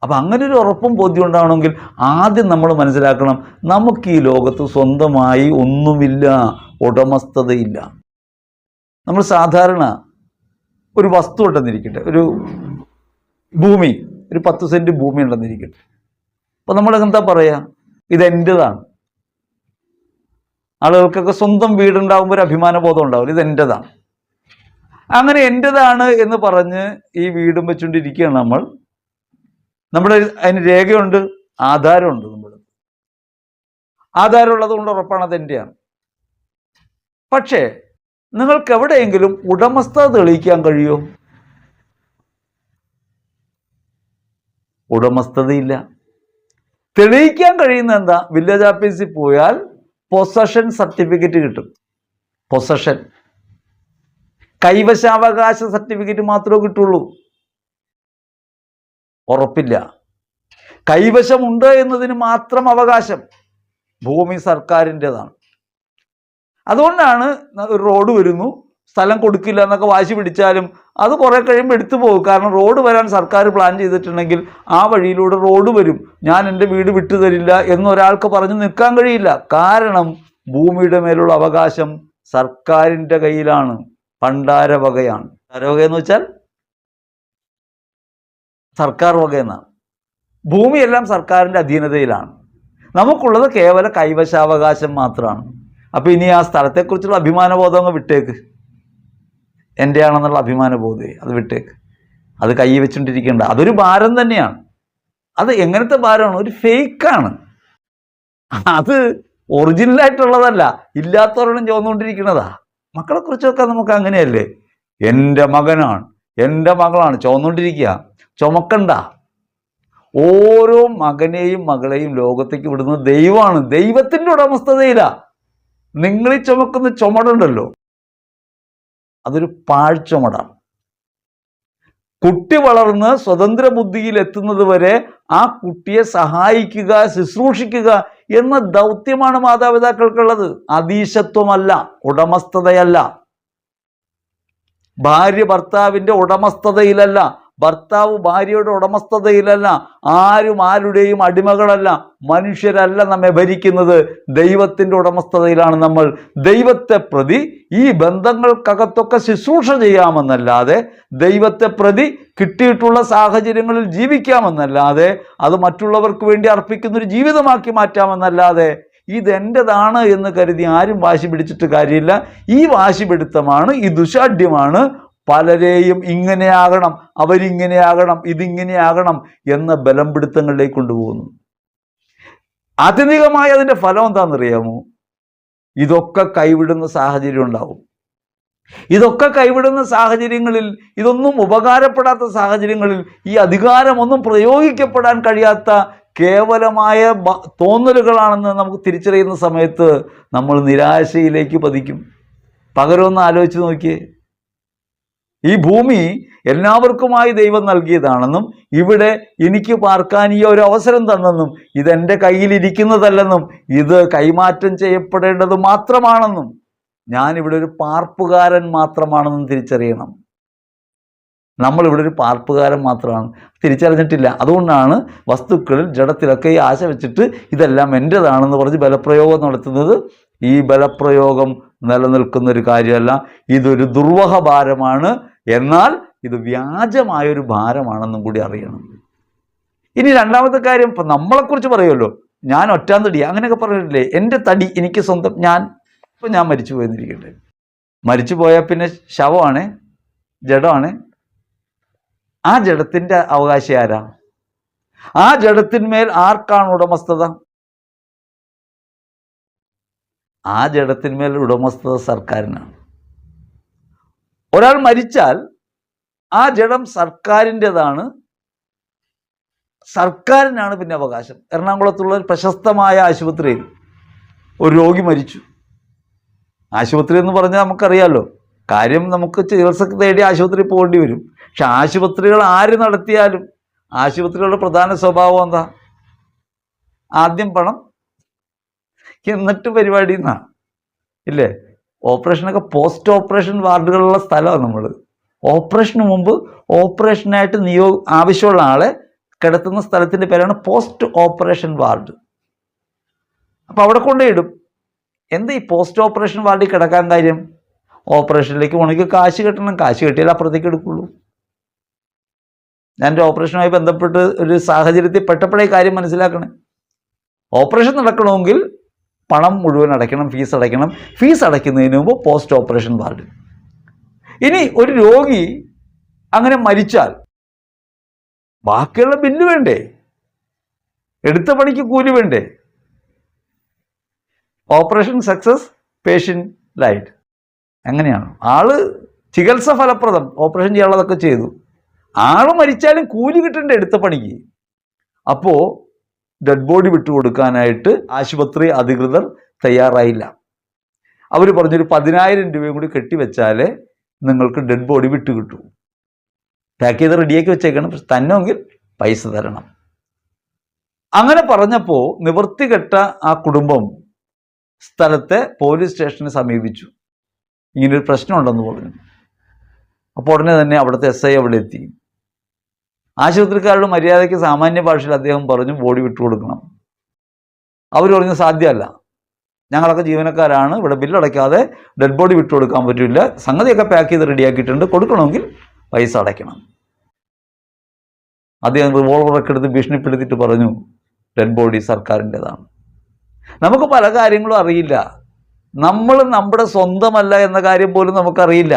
അപ്പം അങ്ങനെ ഒരു ഉറപ്പും ബോധ്യം ഉണ്ടാവണമെങ്കിൽ ആദ്യം നമ്മൾ മനസ്സിലാക്കണം, നമുക്ക് ഈ ലോകത്ത് സ്വന്തമായി ഒന്നുമില്ല, ഉടമസ്ഥതയില്ല. നമ്മൾ സാധാരണ ഒരു വസ്തു ഉണ്ടെന്നിരിക്കട്ടെ, ഒരു ഭൂമി, ഒരു 10 സെൻറ്റ് ഭൂമി ഉണ്ടെന്നിരിക്കട്ടെ. അപ്പോൾ നമ്മൾ എന്താ പറയുക? ഇതെൻ്റെതാണ്. ആളുകൾക്കൊക്കെ സ്വന്തം വീടുണ്ടാകുമ്പോൾ ഒരു അഭിമാനബോധം ഉണ്ടാവില്ല, ഇതെൻ്റെതാണ്. അങ്ങനെ എൻ്റെതാണ് എന്ന് പറഞ്ഞ് ഈ വീടും വെച്ചുകൊണ്ടിരിക്കുകയാണ് നമ്മൾ. നമ്മുടെ അതിന് രേഖയുണ്ട്, ആധാരമുണ്ട്. നമ്മൾ ആധാരമുള്ളത് കൊണ്ട് ഉറപ്പാണ് അതെൻ്റെയാണ്. പക്ഷേ നിങ്ങൾക്ക് എവിടെയെങ്കിലും ഉടമസ്ഥത തെളിയിക്കാൻ കഴിയുമോ? ഉടമസ്ഥതയില്ല. തെളിയിക്കാൻ കഴിയുന്ന എന്താ? വില്ലേജ് ഓഫീസിൽ പോയാൽ പൊസഷൻ സർട്ടിഫിക്കറ്റ് കിട്ടും. പൊസഷൻ, കൈവശാവകാശ സർട്ടിഫിക്കറ്റ് മാത്രമേ കിട്ടുള്ളൂ, ഉറപ്പില്ല. കൈവശമുണ്ട് എന്നതിന് മാത്രം അവകാശം. ഭൂമി സർക്കാരിൻ്റെതാണ്. അതുകൊണ്ടാണ് ഒരു റോഡ് വരുന്നു, സ്ഥലം കൊടുക്കില്ല എന്നൊക്കെ വാശി പിടിച്ചാലും അത് കുറേ കഴിയുമ്പോൾ എടുത്തു പോകും. കാരണം റോഡ് വരാൻ സർക്കാർ പ്ലാൻ ചെയ്തിട്ടുണ്ടെങ്കിൽ ആ വഴിയിലൂടെ റോഡ് വരും. ഞാൻ എൻ്റെ വീട് വിട്ടു തരില്ല എന്നൊരാൾക്ക് പറഞ്ഞ് നിൽക്കാൻ കഴിയില്ല. കാരണം ഭൂമിയുടെ മേലുള്ള അവകാശം സർക്കാരിൻ്റെ കയ്യിലാണ്, പണ്ടാരവകയാണ്. പണ്ടാരവകയെന്ന് വെച്ചാൽ സർക്കാർ വകയെന്നാണ്. ഭൂമിയെല്ലാം സർക്കാരിൻ്റെ അധീനതയിലാണ്. നമുക്കുള്ളത് കേവല കൈവശാവകാശം മാത്രമാണ്. അപ്പോൾ ഇനി ആ സ്ഥലത്തെക്കുറിച്ചുള്ള അഭിമാനബോധം അങ്ങ് വിട്ടേക്ക്. എൻ്റെ ആണെന്നുള്ള അഭിമാനബോധേ അത് വിട്ടേക്ക്. അത് കൈ വെച്ചുകൊണ്ടിരിക്കേണ്ട. അതൊരു ഭാരം തന്നെയാണ്. അത് എങ്ങനത്തെ ഭാരമാണ്? ഒരു ഫേക്കാണ്. അത് ഒറിജിനലായിട്ടുള്ളതല്ല, ഇല്ലാത്തവരോടും ചോന്നുകൊണ്ടിരിക്കുന്നതാ. മക്കളെക്കുറിച്ചൊക്കെ നമുക്ക് അങ്ങനെയല്ലേ? എൻ്റെ മകനാണ്, എൻ്റെ മകളാണ്, ചോന്നുകൊണ്ടിരിക്കുക. ചുമക്കണ്ട. ഓരോ മകനെയും മകളെയും ലോകത്തേക്ക് വിടുന്നത് ദൈവമാണ്. ദൈവത്തിൻ്റെ ഉടമസ്ഥതയില്ല. നിങ്ങൾ ഈ ചുമക്കുന്ന ചുമടുണ്ടല്ലോ, അതൊരു പാഴ്ചുമടാണ്. കുട്ടി വളർന്ന് സ്വതന്ത്ര ബുദ്ധിയിൽ എത്തുന്നത് വരെ ആ കുട്ടിയെ സഹായിക്കുക, ശുശ്രൂഷിക്കുക എന്ന ദൗത്യമാണ് മാതാപിതാക്കൾക്കുള്ളത്. അതീശത്വമല്ല, ഉടമസ്ഥതയല്ല. ഭാര്യ ഭർത്താവിൻ്റെ ഉടമസ്ഥതയിലല്ല, ഭർത്താവ് ഭാര്യയുടെ ഉടമസ്ഥതയിലല്ല. ആരും ആരുടെയും അടിമകളല്ല, മനുഷ്യരല്ല നമ്മെ ഭരിക്കുന്നത്. ദൈവത്തിൻ്റെ ഉടമസ്ഥതയിലാണ് നമ്മൾ. ദൈവത്തെ പ്രതി ഈ ബന്ധങ്ങൾക്കകത്തൊക്കെ ശുശ്രൂഷ ചെയ്യാമെന്നല്ലാതെ, ദൈവത്തെ പ്രതി കിട്ടിയിട്ടുള്ള സാഹചര്യങ്ങളിൽ ജീവിക്കാമെന്നല്ലാതെ, അത് മറ്റുള്ളവർക്ക് വേണ്ടി അർപ്പിക്കുന്നൊരു ജീവിതമാക്കി മാറ്റാമെന്നല്ലാതെ, ഇതെൻ്റെതാണ് എന്ന് കരുതി ആരും വാശി പിടിച്ചിട്ട് കാര്യമില്ല. ഈ വാശിപിടുത്തമാണ്, ഈ ദുശാഠ്യമാണ് പലരെയും ഇങ്ങനെയാകണം, അവരിങ്ങനെയാകണം, ഇതിങ്ങനെയാകണം എന്ന ബലം പിടുത്തങ്ങളിലേക്ക് കൊണ്ടുപോകുന്നു. ആത്യന്തികമായി അതിൻ്റെ ഫലം എന്താണെന്നറിയാമോ? ഇതൊക്കെ കൈവിടുന്ന സാഹചര്യം ഉണ്ടാവും. ഇതൊക്കെ കൈവിടുന്ന സാഹചര്യങ്ങളിൽ, ഇതൊന്നും ഉപകാരപ്പെടാത്ത സാഹചര്യങ്ങളിൽ, ഈ അധികാരമൊന്നും പ്രയോഗിക്കപ്പെടാൻ കഴിയാത്ത കേവലമായ തോന്നലുകളാണെന്ന് നമുക്ക് തിരിച്ചറിയുന്ന സമയത്ത് നമ്മൾ നിരാശയിലേക്ക് പതിക്കും. പകരം ഒന്ന് ആലോചിച്ച് നോക്കിയേ. ഈ ഭൂമി എല്ലാവർക്കുമായി ദൈവം നൽകിയതാണെന്നും ഇവിടെ എനിക്ക് പാർക്കാൻ ഈ ഒരു അവസരം തന്നെന്നും ഇതെൻ്റെ കയ്യിലിരിക്കുന്നതല്ലെന്നും ഇത് കൈമാറ്റം ചെയ്യപ്പെടേണ്ടത് മാത്രമാണെന്നും ഞാനിവിടെ ഒരു പാർപ്പുകാരൻ മാത്രമാണെന്നും തിരിച്ചറിയണം. നമ്മളിവിടെ ഒരു പാർപ്പുകാരൻ മാത്രമാണ്, തിരിച്ചറിഞ്ഞിട്ടില്ല. അതുകൊണ്ടാണ് വസ്തുക്കളിൽ, ജഡത്തിലൊക്കെ ഈ ആശ വെച്ചിട്ട് ഇതെല്ലാം എൻ്റെതാണെന്ന് പറഞ്ഞ് ബലപ്രയോഗം നടത്തുന്നത്. ഈ ബലപ്രയോഗം നിലനിൽക്കുന്നൊരു കാര്യമല്ല, ഇതൊരു ദുർവഹ ഭാരമാണ്. എന്നാൽ ഇത് വ്യാജമായൊരു ഭാരമാണെന്നും കൂടി അറിയണം. ഇനി രണ്ടാമത്തെ കാര്യം, ഇപ്പം നമ്മളെക്കുറിച്ച് പറയുമല്ലോ, ഞാൻ ഒറ്റാം തടി അങ്ങനെയൊക്കെ പറഞ്ഞിട്ടില്ലേ? എൻ്റെ തടി എനിക്ക് സ്വന്തം. ഞാൻ മരിച്ചു പോയെന്നിരിക്കട്ടെ. മരിച്ചു പോയാൽ പിന്നെ ശവമാണ്, ജഡമാണ്. ആ ജഡത്തിൻ്റെ അവകാശി ആരാ? ആ ജഡത്തിന്മേൽ ആർക്കാണ് ഉടമസ്ഥത? ആ ജഡത്തിന്മേൽ ഉടമസ്ഥത സർക്കാരിനാണ്. ഒരാൾ മരിച്ചാൽ ആ ജഡം സർക്കാരിൻ്റെതാണ്, സർക്കാരിനാണ് പിന്നെ അവകാശം. എറണാകുളത്തുള്ള ഒരു പ്രശസ്തമായ ആശുപത്രിയിൽ ഒരു രോഗി മരിച്ചു. ആശുപത്രി എന്ന് പറഞ്ഞാൽ നമുക്കറിയാമല്ലോ, കാര്യം നമുക്ക് ചികിത്സക്ക് തേടി ആശുപത്രിയിൽ പോകേണ്ടി വരും. പക്ഷെ ആശുപത്രികൾ ആര് നടത്തിയാലും ആശുപത്രികളുടെ പ്രധാന സ്വഭാവം എന്താ? ആദ്യം പണം എന്നിട്ട് പരിപാടി എന്നാണ്, ഇല്ലേ? ഓപ്പറേഷനൊക്കെ പോസ്റ്റ് ഓപ്പറേഷൻ വാർഡുകളുള്ള സ്ഥലമാണ് നമ്മൾ. ഓപ്പറേഷന് മുമ്പ് ഓപ്പറേഷനായിട്ട് ആവശ്യമുള്ള ആളെ കിടത്തുന്ന സ്ഥലത്തിൻ്റെ പേരാണ് പോസ്റ്റ് ഓപ്പറേഷൻ വാർഡ്. അപ്പോൾ അവിടെ കൊണ്ടുപോയിടും. എന്താ ഈ പോസ്റ്റ് ഓപ്പറേഷൻ വാർഡിൽ കിടക്കാൻ കാര്യം? ഓപ്പറേഷനിലേക്ക് ഉണക്കി കാശ് കെട്ടണം. കാശ് കെട്ടിയാൽ അപ്പുറത്തേക്ക് എടുക്കുള്ളൂ. ഞാൻ എൻ്റെ ഓപ്പറേഷനുമായി ബന്ധപ്പെട്ട് ഒരു സാഹചര്യത്തിൽ പെട്ടപ്പോഴേ കാര്യം മനസ്സിലാക്കണേ. ഓപ്പറേഷൻ നടക്കണമെങ്കിൽ പണം മുഴുവൻ അടയ്ക്കണം, ഫീസ് അടയ്ക്കണം. ഫീസ് അടയ്ക്കുന്നതിന് മുമ്പ് പോസ്റ്റ് ഓപ്പറേഷൻ വാർഡ്. ഇനി ഒരു രോഗി അങ്ങനെ മരിച്ചാൽ ബാക്കിയുള്ള ബില്ല് വേണ്ടേ? എടുത്ത പണിക്ക് കൂലി വേണ്ടേ? Operation success, patient light. അങ്ങനെയാണ്. ആള് ചികിത്സ ഫലപ്രദം, ഓപ്പറേഷൻ ചെയ്യാനുള്ളതൊക്കെ ചെയ്തു. ആള് മരിച്ചാലും കൂലി കിട്ടണ്ടേ എടുത്ത പണിക്ക്? അപ്പോൾ ഡെഡ് ബോഡി വിട്ടുകൊടുക്കാനായിട്ട് ആശുപത്രി അധികൃതർ തയ്യാറായില്ല. അവർ പറഞ്ഞൊരു 10,000 രൂപയും കൂടി കെട്ടിവെച്ചാലേ നിങ്ങൾക്ക് ഡെഡ് ബോഡി വിട്ടു കിട്ടൂ. പാക്ക് ചെയ്ത് റെഡിയാക്കി വെച്ചേക്കണം, പക്ഷെ തന്നെങ്കിൽ പൈസ തരണം. അങ്ങനെ പറഞ്ഞപ്പോൾ നിവൃത്തികെട്ട ആ കുടുംബം സ്ഥലത്തെ പോലീസ് സ്റ്റേഷനെ സമീപിച്ചു. ഇങ്ങനൊരു പ്രശ്നമുണ്ടെന്ന് പറഞ്ഞു. അപ്പോൾ ഉടനെ തന്നെ അവിടുത്തെ SI അവിടെ എത്തി. ആശുപത്രിക്കാരുടെ മര്യാദയ്ക്ക് സാമാന്യ ഭാഷയിൽ അദ്ദേഹം പറഞ്ഞു ബോഡി വിട്ടുകൊടുക്കണം. അവർ പറഞ്ഞു സാധ്യമല്ല, ഞങ്ങളൊക്കെ ജീവനക്കാരാണ്, ഇവിടെ ബില്ലടയ്ക്കാതെ ഡെഡ് ബോഡി വിട്ടുകൊടുക്കാൻ പറ്റില്ല, സംഗതിയൊക്കെ പാക്ക് ചെയ്ത് റെഡിയാക്കിയിട്ടുണ്ട്, കൊടുക്കണമെങ്കിൽ പൈസ അടയ്ക്കണം. അദ്ദേഹം റിവോൾവറൊക്കെ എടുത്ത് ഭീഷണിപ്പെടുത്തിയിട്ട് പറഞ്ഞു ഡെഡ് ബോഡി സർക്കാരിൻ്റെതാണ്. നമുക്ക് പല കാര്യങ്ങളും അറിയില്ല. നമ്മൾ നമ്മുടെ സ്വന്തമല്ല എന്ന കാര്യം പോലും നമുക്കറിയില്ല.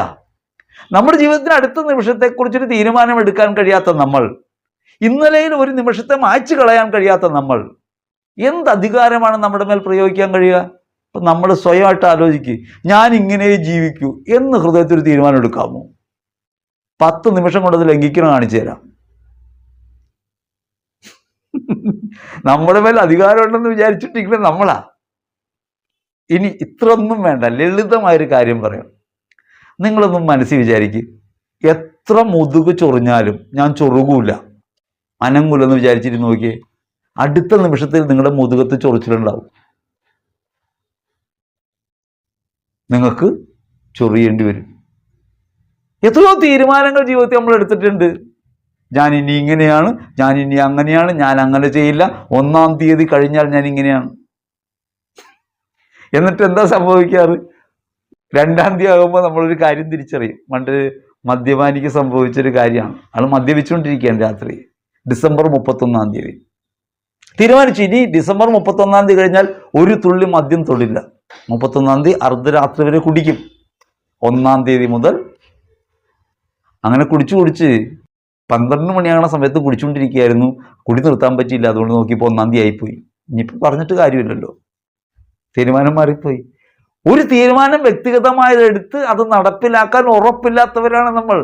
നമ്മുടെ ജീവിതത്തിന് അടുത്ത നിമിഷത്തെക്കുറിച്ചൊരു തീരുമാനം എടുക്കാൻ കഴിയാത്ത നമ്മൾ, ഇന്നലെയിൽ ഒരു നിമിഷത്തെ മായ്ച്ചു കളയാൻ കഴിയാത്ത നമ്മൾ, എന്ത് അധികാരമാണ് നമ്മുടെ മേൽ പ്രയോഗിക്കാൻ കഴിയുക? അപ്പം നമ്മൾ സ്വയമായിട്ട് ആലോചിക്കുക, ഞാൻ ഇങ്ങനെ ജീവിക്കൂ എന്ന് ഹൃദയത്തിൽ ഒരു തീരുമാനം എടുക്കാമോ? 10 നിമിഷം കൊണ്ടത് ലംഘിക്കണം, കാണിച്ചു തരാം. നമ്മുടെ മേൽ അധികാരമുണ്ടെന്ന് വിചാരിച്ചിട്ടിരിക്കുന്നത് നമ്മളാ. ഇനി ഇത്രയൊന്നും വേണ്ട, ലളിതമായൊരു കാര്യം പറയാം. നിങ്ങളൊന്നും മനസ്സിൽ വിചാരിക്കുക, എത്ര മുതുക് ചൊറിഞ്ഞാലും ഞാൻ ചൊറുകൂല, അനങ്ങൂലെന്ന് വിചാരിച്ചിട്ട് നോക്കിയേ, അടുത്ത നിമിഷത്തിൽ നിങ്ങളുടെ മുതുകത്ത് ചൊറിച്ചിലുണ്ടാവും. നിങ്ങൾക്ക് ചൊറിയേണ്ടി വരും. എത്രയോ തീരുമാനങ്ങൾ ജീവിതത്തിൽ നമ്മൾ എടുത്തിട്ടുണ്ട്. ഞാൻ ഇനി ഇങ്ങനെയാണ്, ഞാൻ ഇനി അങ്ങനെയാണ്, ഞാൻ അങ്ങനെ ചെയ്യില്ല, 1-ാം തീയതി കഴിഞ്ഞാൽ ഞാൻ ഇങ്ങനെയാണ്. എന്നിട്ട് എന്താ സംഭവിക്കാറ്? 2-ാം തീയതി ആകുമ്പോൾ നമ്മളൊരു കാര്യം തിരിച്ചറിയും. പണ്ട് മദ്യപാനിക്ക് സംഭവിച്ചൊരു കാര്യമാണ്. ആൾ മദ്യപിച്ചുകൊണ്ടിരിക്കുകയാണ് രാത്രി. ഡിസംബർ 31-ാം തീയതി തീരുമാനിച്ചു, ഇനി ഡിസംബർ 31-ാം തീയതി കഴിഞ്ഞാൽ ഒരു തുള്ളി മദ്യം തൊടില്ല. 31-ാം തീയതി അർദ്ധരാത്രി വരെ കുടിക്കും. 1-ാം തീയതി മുതൽ അങ്ങനെ കുടിച്ച് 12 മണിയാകുന്ന സമയത്ത് കുടിച്ചുകൊണ്ടിരിക്കുകയായിരുന്നു. കുടി നിർത്താൻ പറ്റിയില്ല. അതുകൊണ്ട് നോക്കിയപ്പോൾ 1-ാം തീയതി ആയിപ്പോയി. ഇനിയിപ്പോൾ പറഞ്ഞിട്ട് കാര്യമില്ലല്ലോ, തീരുമാനം മാറിപ്പോയി. ഒരു തീരുമാനം വ്യക്തിഗതമായതെടുത്ത് അത് നടപ്പിലാക്കാൻ ഉറപ്പില്ലാത്തവരാണ് നമ്മൾ.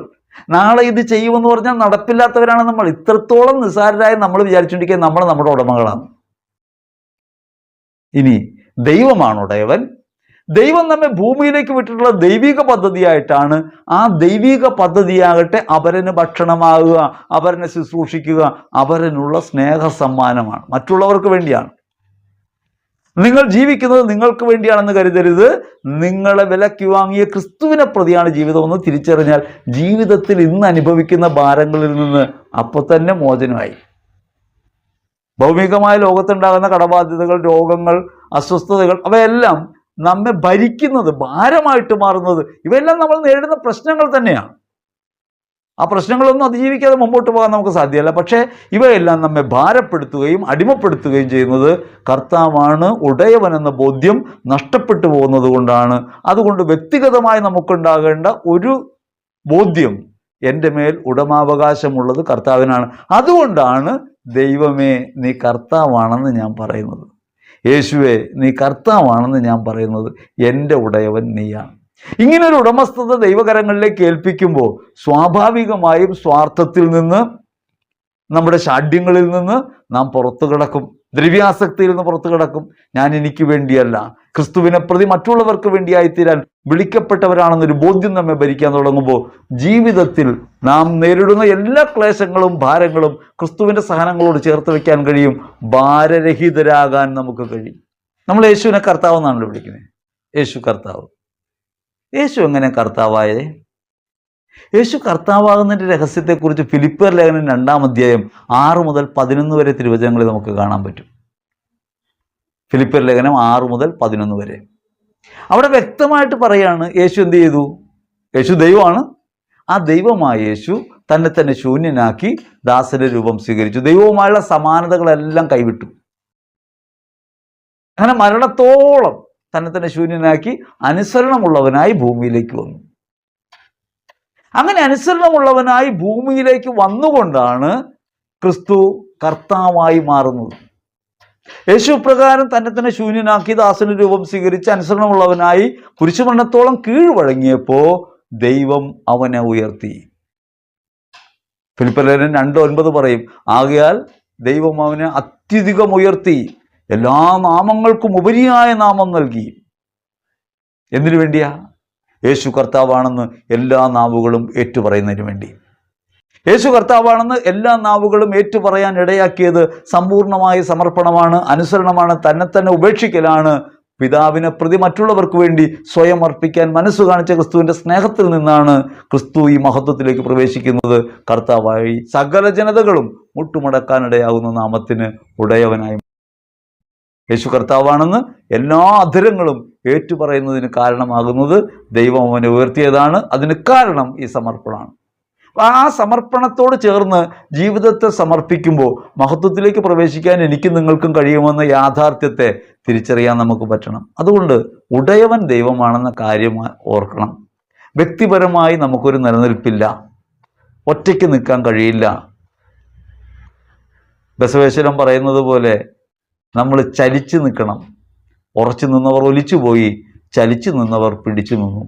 നാളെ ഇത് ചെയ്യുമെന്ന് പറഞ്ഞാൽ നടപ്പില്ലാത്തവരാണ് നമ്മൾ. ഇത്രത്തോളം നിസ്സാരരായി നമ്മൾ വിചാരിച്ചുകൊണ്ടിരിക്കുക നമ്മൾ നമ്മുടെ ഉടമകളാണ്. ഇനി ദൈവമാണ് ഉടയവൻ. ദൈവം നമ്മെ ഭൂമിയിലേക്ക് വിട്ടിട്ടുള്ള ദൈവിക പദ്ധതിയായിട്ടാണ്. ആ ദൈവിക പദ്ധതിയാകട്ടെ അപരന് ഭക്ഷണമാകുക, അപരനെ ശുശ്രൂഷിക്കുക, അപരനുള്ള സ്നേഹ സമ്മാനമാണ്, മറ്റുള്ളവർക്ക് വേണ്ടിയാണ്. നിങ്ങൾ ജീവിക്കുന്നത് നിങ്ങൾക്ക് വേണ്ടിയാണെന്ന് കരുതരുത്. നിങ്ങളെ വിലയ്ക്ക് വാങ്ങിയ ക്രിസ്തുവിനെ പ്രതിയാണ് ജീവിതമെന്ന് തിരിച്ചറിഞ്ഞാൽ ജീവിതത്തിൽ ഇന്ന് അനുഭവിക്കുന്ന ഭാരങ്ങളിൽ നിന്ന് അപ്പോൾ തന്നെ മോചനമായി. ഭൗമികമായ ലോകത്തുണ്ടാകുന്ന കടബാധ്യതകൾ, രോഗങ്ങൾ, അസ്വസ്ഥതകൾ, അവയെല്ലാം നമ്മെ ഭരിക്കുന്നത്, ഭാരമായിട്ട് മാറുന്നത്, ഇവയെല്ലാം നമ്മൾ നേരിടുന്ന പ്രശ്നങ്ങൾ തന്നെയാണ്. ആ പ്രശ്നങ്ങളൊന്നും അതിജീവിക്കാതെ മുമ്പോട്ട് പോകാൻ നമുക്ക് സാധ്യമല്ല. പക്ഷേ ഇവയെല്ലാം നമ്മെ ഭാരപ്പെടുത്തുകയും അടിമപ്പെടുത്തുകയും ചെയ്യുന്നത് കർത്താവാണ് ഉടയവൻ എന്ന ബോധ്യം നഷ്ടപ്പെട്ടു പോകുന്നത് കൊണ്ടാണ്. അതുകൊണ്ട് വ്യക്തിഗതമായി നമുക്കുണ്ടാകേണ്ട ഒരു ബോധ്യം, എൻ്റെ മേൽ ഉടമാവകാശമുള്ളത് കർത്താവിനാണ്. അതുകൊണ്ടാണ് ദൈവമേ നീ കർത്താവാണെന്ന് ഞാൻ പറയുന്നത്. യേശുവേ, നീ കർത്താവാണെന്ന് ഞാൻ പറയുന്നത്, എൻ്റെ ഉടയവൻ നീയാണ്. ഇങ്ങനൊരു ഉടമസ്ഥത ദൈവകരങ്ങളിലേക്ക് ഏൽപ്പിക്കുമ്പോൾ സ്വാഭാവികമായും സ്വാർത്ഥത്തിൽ നിന്ന്, നമ്മുടെ ഷാഢ്യങ്ങളിൽ നിന്ന് നാം പുറത്തു കിടക്കും, ദ്രവ്യാസക്തിയിൽ നിന്ന് പുറത്തു കിടക്കും. ഞാൻ എനിക്ക് വേണ്ടിയല്ല, ക്രിസ്തുവിനെ പ്രതി മറ്റുള്ളവർക്ക് വേണ്ടിയായിത്തീരാൻ വിളിക്കപ്പെട്ടവരാണെന്നൊരു ബോധ്യം നമ്മെ ഭരിക്കാൻ തുടങ്ങുമ്പോൾ ജീവിതത്തിൽ നാം നേരിടുന്ന എല്ലാ ക്ലേശങ്ങളും ഭാരങ്ങളും ക്രിസ്തുവിൻ്റെ സഹനങ്ങളോട് ചേർത്ത് വയ്ക്കാൻ കഴിയും. ഭാരരഹിതരാകാൻ നമുക്ക് കഴിയും. നമ്മൾ യേശുവിനെ കർത്താവ് എന്നാണല്ലോ വിളിക്കുന്നത്. യേശു കർത്താവ്. യേശു എങ്ങനെ കർത്താവായേ? യേശു കർത്താവാകുന്നതിൻ്റെ രഹസ്യത്തെക്കുറിച്ച് ഫിലിപ്പിയർ ലേഖനം 2-ാം അധ്യായം 6 മുതൽ 11 വരെ തിരുവചനങ്ങളിൽ നമുക്ക് കാണാൻ പറ്റും. ഫിലിപ്പിയർ ലേഖനം 6 മുതൽ 11 വരെ അവിടെ വ്യക്തമായിട്ട് പറയാണ്, യേശു എന്ത് ചെയ്തു? യേശു ദൈവമാണ്. ആ ദൈവമായ യേശു തന്നെ തന്നെ ശൂന്യനാക്കി ദാസന്റെ രൂപം സ്വീകരിച്ചു. ദൈവവുമായുള്ള സമാനതകളെല്ലാം കൈവിട്ടു. അങ്ങനെ മരണത്തോളം തന്നെ തന്നെ ശൂന്യനാക്കി അനുസരണമുള്ളവനായി ഭൂമിയിലേക്ക് വന്നു. അങ്ങനെ അനുസരണമുള്ളവനായി ഭൂമിയിലേക്ക് വന്നുകൊണ്ടാണ് ക്രിസ്തു കർത്താവായി മാറുന്നത്. യേശു പ്രകാരം തന്നെ തന്നെ ശൂന്യനാക്കി ദാസന്റെ രൂപം സ്വീകരിച്ച് അനുസരണമുള്ളവനായി കുരിശുമരണത്തോളം കീഴ്വഴങ്ങിയപ്പോൾ ദൈവം അവനെ ഉയർത്തി. ഫിലിപ്പിയർ 2:9 പറയും, ആകയാൽ ദൈവം അവനെ അത്യധികം ഉയർത്തി, എല്ലാ നാമങ്ങൾക്കും ഉപരിയായ നാമം നൽകി. എന്തിനു വേണ്ടിയാ? യേശു കർത്താവാണെന്ന് എല്ലാ നാവുകളും ഏറ്റുപറയുന്നതിന് വേണ്ടി. യേശു കർത്താവാണെന്ന് എല്ലാ നാവുകളും ഏറ്റുപറയാൻ ഇടയാക്കിയത് സമ്പൂർണമായ സമർപ്പണമാണ്, അനുസരണമാണ്, തന്നെ തന്നെ ഉപേക്ഷിക്കലാണ്. പിതാവിനെ പ്രതി മറ്റുള്ളവർക്ക് വേണ്ടി സ്വയം അർപ്പിക്കാൻ മനസ്സ് കാണിച്ച ക്രിസ്തുവിൻ്റെ സ്നേഹത്തിൽ നിന്നാണ് ക്രിസ്തു ഈ മഹത്വത്തിലേക്ക് പ്രവേശിക്കുന്നത്. കർത്താവായി സകല ജനതകളും മുട്ടുമടക്കാനിടയാകുന്ന നാമത്തിന് ഉടയവനായി. യേശു കർത്താവാണെന്ന് എല്ലാ അധരങ്ങളും ഏറ്റുപറയുന്നതിന് കാരണമാകുന്നത് ദൈവം അവനെ ഉയർത്തിയതാണ്. അതിന് കാരണം ഈ സമർപ്പണമാണ്. ആ സമർപ്പണത്തോട് ചേർന്ന് ജീവിതത്തെ സമർപ്പിക്കുമ്പോൾ മഹത്വത്തിലേക്ക് പ്രവേശിക്കാൻ എനിക്കും നിങ്ങൾക്കും കഴിയുമെന്ന യാഥാർത്ഥ്യത്തെ തിരിച്ചറിയാൻ നമുക്ക് പറ്റണം. അതുകൊണ്ട് ഉടയവൻ ദൈവമാണെന്ന കാര്യം ഓർക്കണം. വ്യക്തിപരമായി നമുക്കൊരു നിലനിൽപ്പില്ല, ഒറ്റയ്ക്ക് നിൽക്കാൻ കഴിയില്ല. ബസവേശ്വരൻ പറയുന്നത് പോലെ നമ്മൾ ചലിച്ചു നിൽക്കണം. ഉറച്ചു നിന്നവർ ഒലിച്ചു പോയി, ചലിച്ചു നിന്നവർ പിടിച്ചു നിന്നു.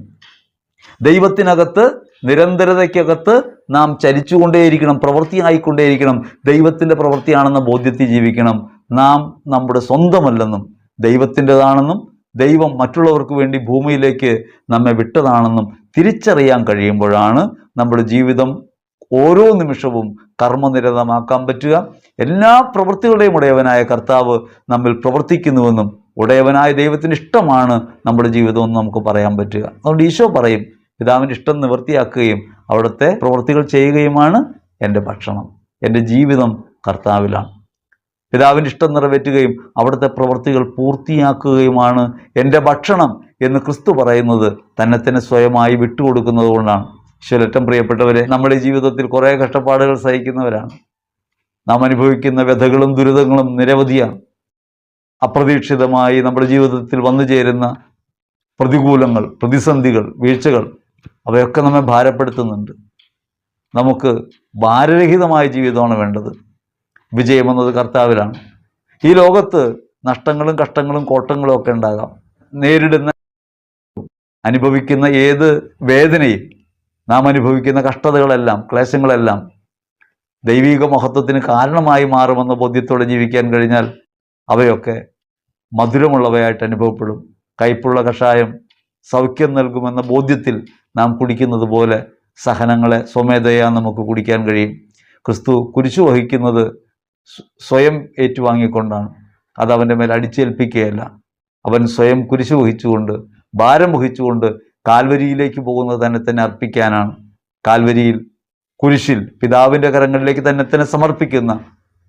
ദൈവത്തിനകത്ത്, നിരന്തരതയ്ക്കകത്ത് നാം ചലിച്ചുകൊണ്ടേയിരിക്കണം, പ്രവൃത്തിയായിക്കൊണ്ടേയിരിക്കണം. ദൈവത്തിൻ്റെ പ്രവൃത്തിയാണെന്ന ബോധ്യത്തിൽ ജീവിക്കണം. നാം നമ്മുടെ സ്വന്തമല്ലെന്നും ദൈവത്തിൻ്റെതാണെന്നും ദൈവം മറ്റുള്ളവർക്ക് വേണ്ടി ഭൂമിയിലേക്ക് നമ്മെ വിട്ടതാണെന്നും തിരിച്ചറിയാൻ കഴിയുമ്പോഴാണ് നമ്മുടെ ജീവിതം ഓരോ നിമിഷവും കർമ്മനിരതമാക്കാൻ പറ്റുക. എല്ലാ പ്രവൃത്തികളുടെയും ഉടയവനായ കർത്താവ് നമ്മിൽ പ്രവർത്തിക്കുന്നുവെന്നും ഉടയവനായ ദൈവത്തിന് ഇഷ്ടമാണ് നമ്മുടെ ജീവിതമെന്ന് നമുക്ക് പറയാൻ പറ്റുക. അതുകൊണ്ട് ഈശോ പറയും, പിതാവിൻ്റെ ഇഷ്ടം നിവൃത്തിയാക്കുകയും അവിടുത്തെ പ്രവൃത്തികൾ ചെയ്യുകയുമാണ് എൻ്റെ ഭക്ഷണം. എൻ്റെ ജീവിതം കർത്താവിലാണ്. പിതാവിൻ്റെ ഇഷ്ടം നിറവേറ്റുകയും അവിടുത്തെ പ്രവൃത്തികൾ പൂർത്തിയാക്കുകയുമാണ് എൻ്റെ ഭക്ഷണം എന്ന് ക്രിസ്തു പറയുന്നത് തന്നെ തന്നെ സ്വയമായി വിട്ടുകൊടുക്കുന്നത് കൊണ്ടാണ്. ഈശോയിലേറ്റവും പ്രിയപ്പെട്ടവരെ, നമ്മുടെ ജീവിതത്തിൽ കുറേ കഷ്ടപ്പാടുകൾ സഹിക്കുന്നവരാണ്. നാം അനുഭവിക്കുന്ന വ്യഥകളും ദുരിതങ്ങളും നിരവധിയാണ്. അപ്രതീക്ഷിതമായി നമ്മുടെ ജീവിതത്തിൽ വന്നു ചേരുന്ന പ്രതികൂലങ്ങൾ, പ്രതിസന്ധികൾ, വീഴ്ചകൾ, അവയൊക്കെ നമ്മെ ഭാരപ്പെടുത്തുന്നുണ്ട്. നമുക്ക് ഭാരരഹിതമായ ജീവിതമാണ് വേണ്ടത്. വിജയമെന്നത് കർത്താവിലാണ്. ഈ ലോകത്ത് നഷ്ടങ്ങളും കഷ്ടങ്ങളും കോട്ടങ്ങളും ഒക്കെ ഉണ്ടാകാം. നേരിടുന്ന, അനുഭവിക്കുന്ന ഏത് വേദനയും, നാം അനുഭവിക്കുന്ന കഷ്ടതകളെല്ലാം, ക്ലേശങ്ങളെല്ലാം ദൈവിക മഹത്വത്തിന് കാരണമായി മാറുമെന്ന ബോധ്യത്തോടെ ജീവിക്കാൻ കഴിഞ്ഞാൽ അവയൊക്കെ മധുരമുള്ളവയായിട്ട് അനുഭവപ്പെടും. കയ്പുള്ള കഷായം സൗഖ്യം നൽകുമെന്ന ബോധ്യത്തിൽ നാം കുടിക്കുന്നത് പോലെ സഹനങ്ങളെ സ്വമേധയാ നമുക്ക് കുടിക്കാൻ കഴിയും. ക്രിസ്തു കുരിശു വഹിക്കുന്നത് സ്വയം ഏറ്റുവാങ്ങിക്കൊണ്ടാണ്. അത് അവൻ്റെ മേൽ അടിച്ചേൽപ്പിക്കുകയല്ല. അവൻ സ്വയം കുരിശു വഹിച്ചുകൊണ്ട്, ഭാരം വഹിച്ചുകൊണ്ട് കാൽവരിയിലേക്ക് പോകുന്നത് തന്നെ തന്നെ അർപ്പിക്കാനാണ്. കാൽവരിയിൽ, കുരിശിൽ പിതാവിൻ്റെ കരങ്ങളിലേക്ക് തന്നെ തന്നെ സമർപ്പിക്കുന്ന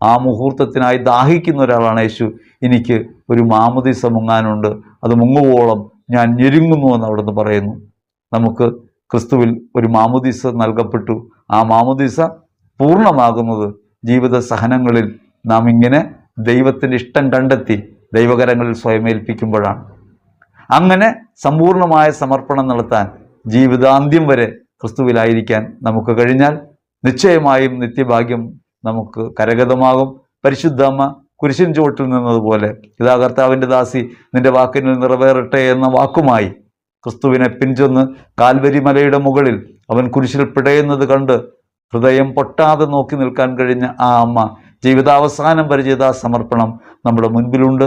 ആ മുഹൂർത്തത്തിനായി ദാഹിക്കുന്ന ഒരാളാണ് യേശു. എനിക്ക് ഒരു മാമോദീസ മുങ്ങാനുണ്ട്, അത് മുങ്ങുവോളം ഞാൻ ഞെരുങ്ങുന്നുവെന്ന് അവിടുന്ന് പറയുന്നു. നമുക്ക് ക്രിസ്തുവിൽ ഒരു മാമോദീസ നൽകപ്പെട്ടു. ആ മാമോദീസ പൂർണ്ണമാകുന്നത് ജീവിത സഹനങ്ങളിൽ നാം ഇങ്ങനെ ദൈവത്തിൻ്റെ ഇഷ്ടം കണ്ടെത്തി ദൈവകരങ്ങളിൽ സ്വയം ഏൽപ്പിക്കുമ്പോഴാണ്. അങ്ങനെ സമ്പൂർണമായ സമർപ്പണം നടത്താൻ ജീവിതാന്ത്യം വരെ ക്രിസ്തുവിലായിരിക്കാൻ നമുക്ക് കഴിഞ്ഞാൽ നിശ്ചയമായും നിത്യഭാഗ്യം നമുക്ക് കരഗതമാകും. പരിശുദ്ധ അമ്മ കുരിശിൻ ചുവട്ടിൽ നിന്നതുപോലെ ഇതാ കർത്താവിൻ്റെ ദാസി നിന്റെ വാക്കിനിൽ നിറവേറട്ടെ എന്ന വാക്കുമായി ക്രിസ്തുവിനെ പിൻചെന്ന് കാൽവരി മലയുടെ മുകളിൽ അവൻ കുരിശിൽ പിടയുന്നത് കണ്ട് ഹൃദയം പൊട്ടാതെ നോക്കി നിൽക്കാൻ കഴിഞ്ഞ ആ അമ്മ ജീവിതാവസാനം വരെ ചെയ്ത ആ സമർപ്പണം നമ്മുടെ മുൻപിലുണ്ട്.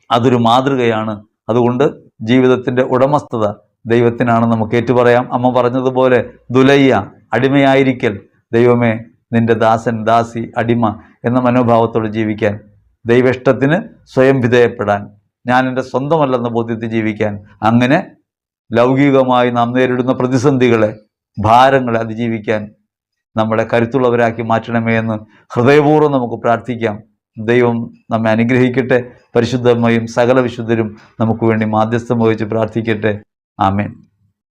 അതൊരു മാതൃകയാണ്. അതുകൊണ്ട് ജീവിതത്തിൻ്റെ ഉടമസ്ഥത ദൈവത്തിനാണ് നമുക്ക് ഏറ്റുപറയാം. അമ്മ പറഞ്ഞതുപോലെ ദുലയ്യ, അടിമയായിരിക്കൽ, ദൈവമേ നിന്റെ ദാസൻ, ദാസി, അടിമ എന്ന മനോഭാവത്തോടെ ജീവിക്കാൻ, ദൈവേഷ്ടത്തിന് സ്വയം വിധേയപ്പെടാൻ, ഞാൻ എൻ്റെ സ്വന്തമല്ലെന്ന ബോധ്യത്തിൽ ജീവിക്കാൻ, അങ്ങനെ ലൗകികമായി നാം നേരിടുന്ന പ്രതിസന്ധികളെ, ഭാരങ്ങളെ അതിജീവിക്കാൻ നമ്മളെ കരുത്തുള്ളവരാക്കി മാറ്റണമേ എന്ന് ഹൃദയപൂർവ്വം നമുക്ക് പ്രാർത്ഥിക്കാം. ദൈവം നമ്മെ അനുഗ്രഹിക്കട്ടെ. പരിശുദ്ധമ്മയും സകല വിശുദ്ധരും നമുക്ക് വേണ്ടി മാധ്യസ്ഥം വഹിച്ച് പ്രാർത്ഥിക്കട്ടെ. ആമേൻ.